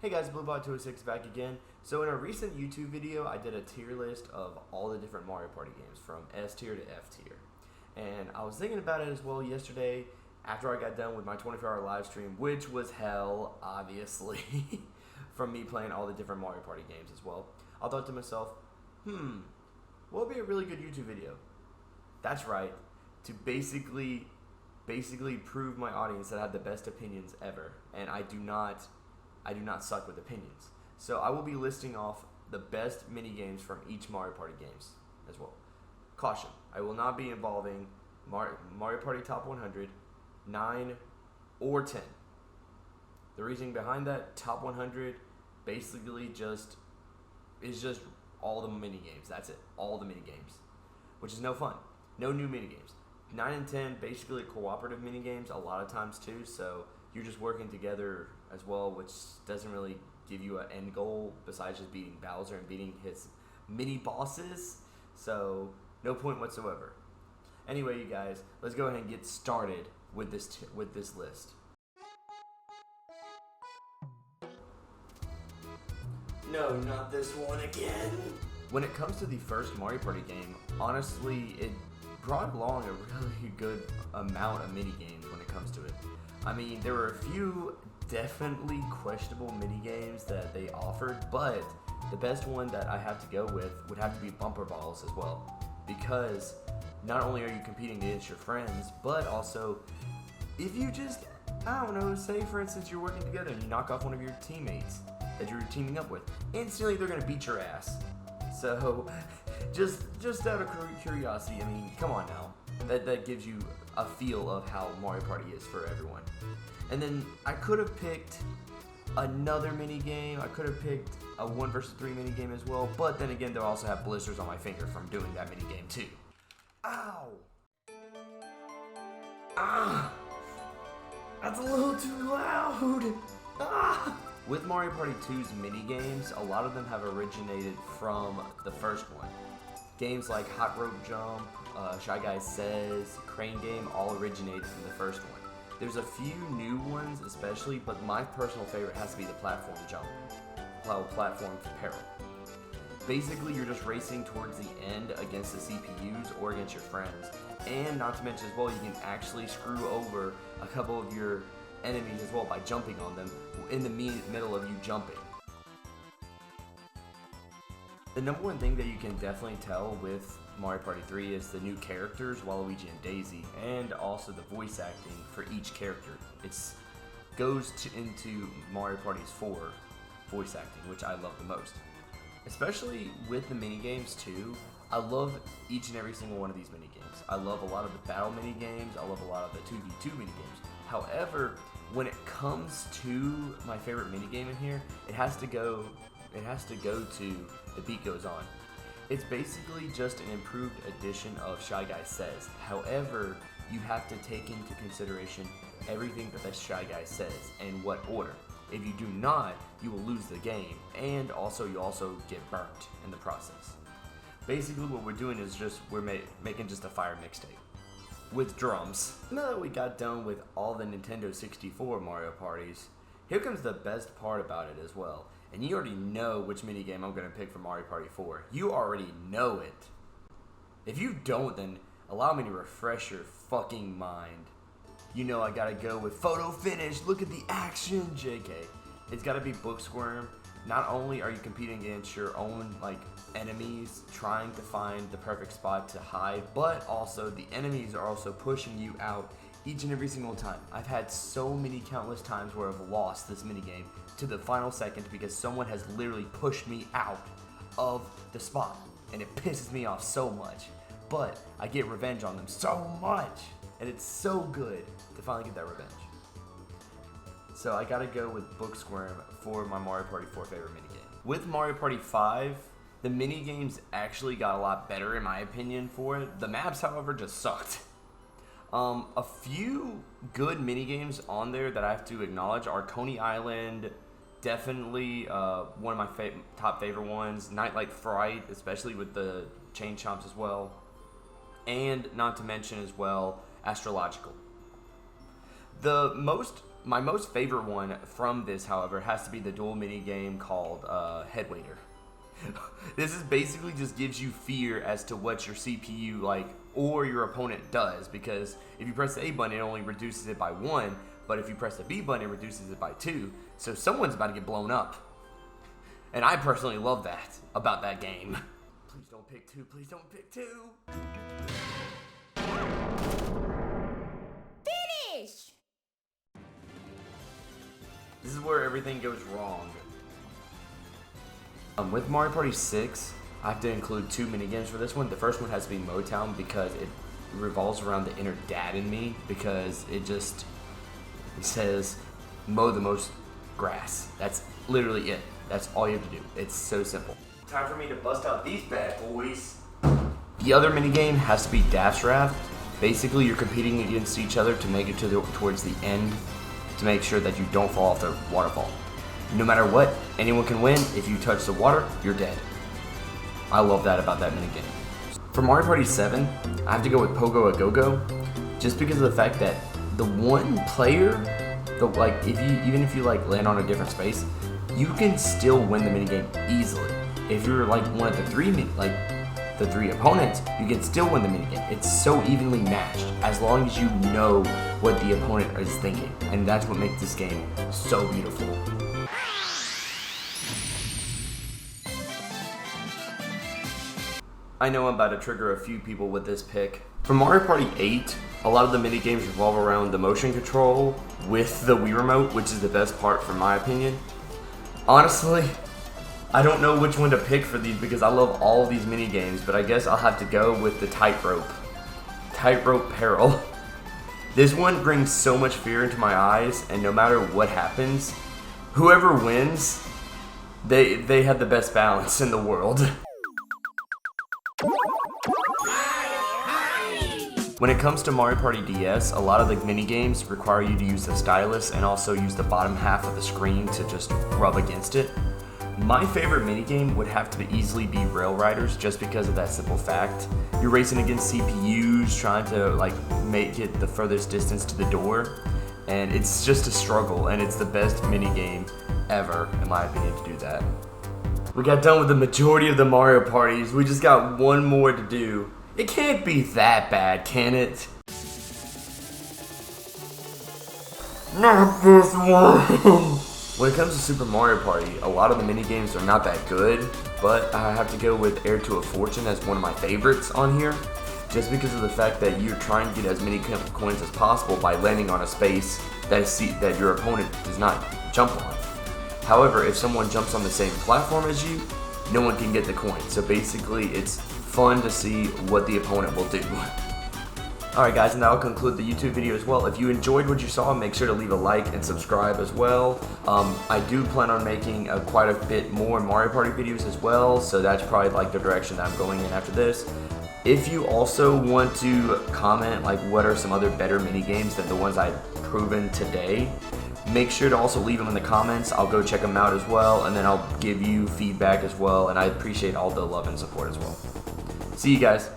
Hey guys, BlueBot206 back again. So in a recent YouTube video, I did a tier list of all the different Mario Party games from S tier to F tier. And I was thinking about it as well yesterday after I got done with my 24-hour live stream, which was hell, obviously, from me playing all the different Mario Party games as well. I thought to myself, what would be a really good YouTube video? That's right, to basically prove my audience that I have the best opinions ever, and I do not suck with opinions. So I will be listing off the best mini games from each Mario Party games as well. Caution, I will not be involving Mario Party Top 100, 9, or 10. The reasoning behind that, Top 100 basically is just all the mini games. That's it, all the mini games, which is no fun. No new mini games. 9 and 10 basically cooperative mini games a lot of times too. So you're just working together as well, which doesn't really give you an end goal besides just beating Bowser and beating his mini bosses. So no point whatsoever. Anyway, you guys, let's go ahead and get started with this list. No, not this one again. When it comes to the first Mario Party game, honestly, it brought along a really good amount of mini games when it comes to it. I mean, there were a few definitely questionable mini games that they offered, but the best one that I have to go with would have to be bumper balls as well, because not only are you competing against your friends, but also if you just, I don't know, say for instance you're working together and you knock off one of your teammates that you're teaming up with, instantly they're gonna beat your ass. So just out of curiosity, I mean, come on now. That gives you a feel of how Mario Party is for everyone. And then I could have picked another mini game. I could have picked a 1 vs 3 mini game as well. But then again, they'll also have blisters on my finger from doing that mini game too. Ow! Ah! That's a little too loud! Ah! With Mario Party 2's mini games, a lot of them have originated from the first one. Games like Hot Rope Jump, Shy Guy Says, Crane Game all originated from the first one. There's a few new ones especially, but my personal favorite has to be the platform jump, platform peril. Basically, you're just racing towards the end against the CPUs or against your friends. And not to mention as well, you can actually screw over a couple of your enemies as well by jumping on them in the middle of you jumping. The number one thing that you can definitely tell with Mario Party 3 is the new characters, Waluigi and Daisy, and also the voice acting for each character. It goes into Mario Party's 4 voice acting, which I love the most. Especially with the mini games too, I love each and every single one of these mini games. I love a lot of the battle mini games, I love a lot of the 2v2 mini games. However, when it comes to my favorite mini game in here, it has to go to The Beat Goes On. It's basically just an improved edition of Shy Guy Says. However, you have to take into consideration everything that the Shy Guy says and what order. If you do not, you will lose the game, and also you also get burnt in the process. Basically what we're doing is we're making just a fire mixtape with drums. Now that we got done with all the Nintendo 64 Mario Parties, here comes the best part about it as well. And you already know which minigame I'm going to pick for Mario Party 4. You already know it. If you don't, then allow me to refresh your fucking mind. You know I gotta go with photo finish. Look at the action, JK. It's gotta be Book Squirm. Not only are you competing against your own enemies, trying to find the perfect spot to hide, but also the enemies are also pushing you out each and every single time. I've had so many countless times where I've lost this minigame to the final second because someone has literally pushed me out of the spot, and it pisses me off so much. But I get revenge on them so much, and it's so good to finally get that revenge. So I gotta go with Book Squirm for my Mario Party 4 favorite minigame. With Mario Party 5, the minigames actually got a lot better in my opinion for it. The maps, however, just sucked. A few good minigames on there that I have to acknowledge are Coney Island, definitely one of my top favorite ones. Nightlight Fright, especially with the chain chomps as well. And not to mention as well, Astrological. The most My most favorite one from this, however, has to be the dual mini game called Head Waiter. This is basically just gives you fear as to what your CPU or your opponent does, because if you press the A button, it only reduces it by 1, but if you press the B button, it reduces it by 2. So someone's about to get blown up. And I personally love that about that game. Please don't pick 2. Please don't pick 2. Finish! This is where everything goes wrong. With Mario Party 6, I have to include 2 minigames for this one. The first one has to be Motown because it revolves around the inner dad in me, because it says mow the most grass. That's literally it. That's all you have to do. It's so simple. Time for me to bust out these bad boys. The other minigame has to be Dash Raft. Basically, you're competing against each other to make it towards the end to make sure that you don't fall off the waterfall. No matter what, anyone can win. If you touch the water, you're dead. I love that about that minigame. For Mario Party 7, I have to go with Pogo a Go-Go, just because of the fact that the one player, even if you land on a different space, you can still win the minigame easily. If you're one of the three opponents, you can still win the minigame. It's so evenly matched as long as you know what the opponent is thinking, and that's what makes this game so beautiful. I know I'm about to trigger a few people with this pick. For Mario Party 8, a lot of the minigames revolve around the motion control with the Wii Remote, which is the best part from my opinion. Honestly, I don't know which one to pick for these because I love all of these minigames, but I guess I'll have to go with the Tightrope. Tightrope Peril. This one brings so much fear into my eyes, and no matter what happens, whoever wins, they have the best balance in the world. When it comes to Mario Party DS, a lot of the minigames require you to use the stylus and also use the bottom half of the screen to just rub against it. My favorite minigame would have to easily be Rail Riders, just because of that simple fact. You're racing against CPUs, trying to make it the furthest distance to the door, and it's just a struggle, and it's the best minigame ever, in my opinion, to do that. We got done with the majority of the Mario parties. We just got one more to do. It can't be that bad, can it? Not this one! When it comes to Super Mario Party, a lot of the minigames are not that good, but I have to go with Heir to a Fortune as one of my favorites on here, just because of the fact that you're trying to get as many coins as possible by landing on a space that your opponent does not jump on. However, if someone jumps on the same platform as you, no one can get the coin. So basically, it's fun to see what the opponent will do. Alright guys, and that'll conclude the YouTube video as well. If you enjoyed what you saw, make sure to leave a like and subscribe as well. I do plan on making quite a bit more Mario Party videos as well, so that's probably the direction that I'm going in after this. If you also want to comment what are some other better mini games than the ones I've proven today, make sure to also leave them in the comments. I'll go check them out as well, and then I'll give you feedback as well, and I appreciate all the love and support as well. See you guys.